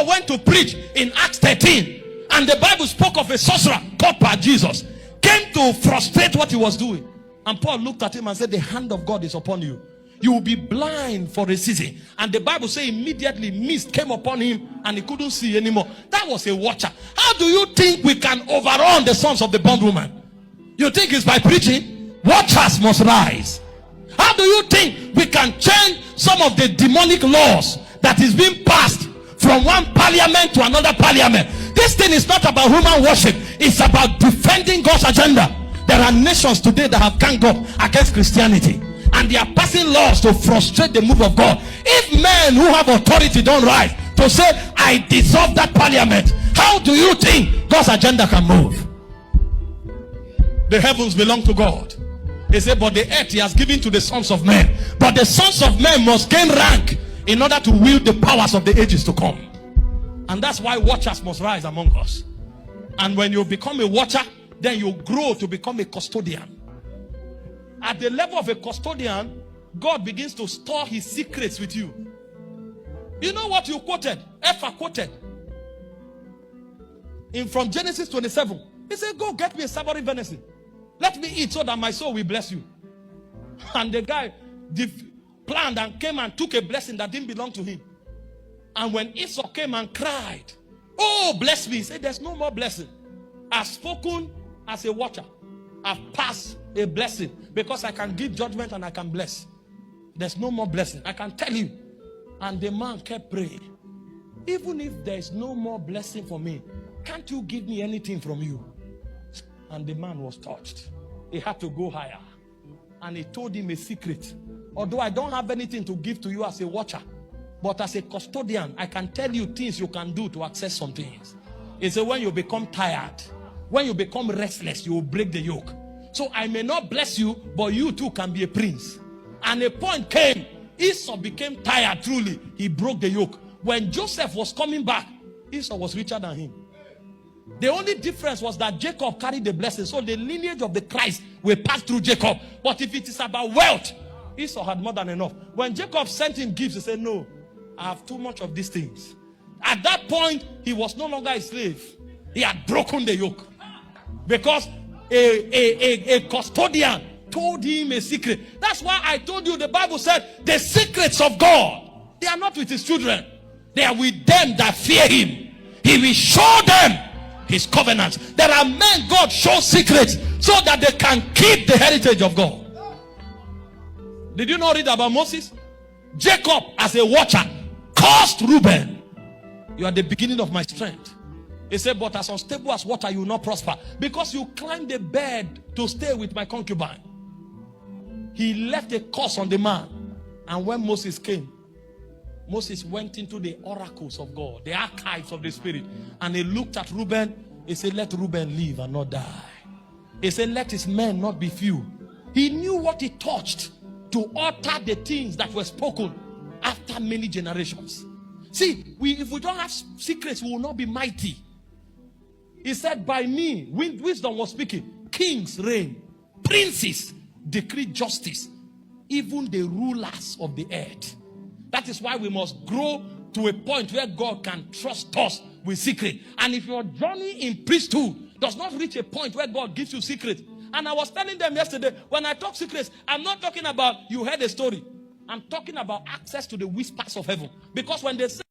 went to preach in Acts 13, and the Bible spoke of a sorcerer called Bar-Jesus, came to frustrate what he was doing. And Paul looked at him and said, the hand of God is upon you. You will be blind for a season. And the Bible says immediately mist came upon him and he couldn't see anymore. That was a watcher. How do you think we can overrun the sons of the bondwoman? You think it's by preaching? Watchers must rise. How do you think we can change some of the demonic laws that is being passed from one parliament to another parliament? This thing is not about human worship. It's about defending God's agenda. There are nations today that have ganged up against Christianity, and they are passing laws to frustrate the move of God. If men who have authority don't rise to say, I dissolve that parliament, how do you think God's agenda can move? The heavens belong to God. He said, but the earth he has given to the sons of men. But the sons of men must gain rank in order to wield the powers of the ages to come. And that's why watchers must rise among us. And when you become a watcher, then you grow to become a custodian. At the level of a custodian, God begins to store his secrets with you. You know what you quoted? Ephah quoted from Genesis 27. He said, go get me a savory venison. Let me eat so that my soul will bless you. And the guy planned and came and took a blessing that didn't belong to him. And when Esau came and cried, oh, bless me, he said, there's no more blessing. I've spoken as a watcher. I've passed a blessing because I can give judgment and I can bless. There's no more blessing. I can tell you. And the man kept praying. Even if there's no more blessing for me, can't you give me anything from you? And the man was touched. He had to go higher. And he told him a secret. Although I don't have anything to give to you as a watcher, but as a custodian, I can tell you things you can do to access some things. He said, when you become tired, when you become restless, you will break the yoke. So I may not bless you, but you too can be a prince. And a point came, Esau became tired truly. He broke the yoke. When Joseph was coming back, Esau was richer than him. The only difference was that Jacob carried the blessing. So the lineage of the Christ will pass through Jacob. But if it is about wealth, Esau had more than enough. When Jacob sent him gifts, he said, no, I have too much of these things. At that point, he was no longer a slave. He had broken the yoke. Because a custodian told him a secret. That's why I told you the Bible said the secrets of God, they are not with his children. They are with them that fear him. He will show them his covenants. There are men God shows secrets so that they can keep the heritage of God. Did you not read about Moses? Jacob, as a watcher, cursed Reuben. You are the beginning of my strength. He said, but as unstable as water, you will not prosper, because you climbed the bed to stay with my concubine. He left a curse on the man. And when Moses came, Moses went into the oracles of God, the archives of the Spirit, and he looked at Reuben. He said, let Reuben live and not die. He said, let his men not be few. He knew what he touched to alter the things that were spoken after many generations. See, if we don't have secrets, we will not be mighty. He said, by me, wisdom was speaking, kings reign, princes decree justice, even the rulers of the earth. That is why we must grow to a point where God can trust us with secret. And if your journey in priesthood does not reach a point where God gives you secret. And I was telling them yesterday, when I talk secrets, I'm not talking about you heard a story. I'm talking about access to the whispers of heaven. Because when they say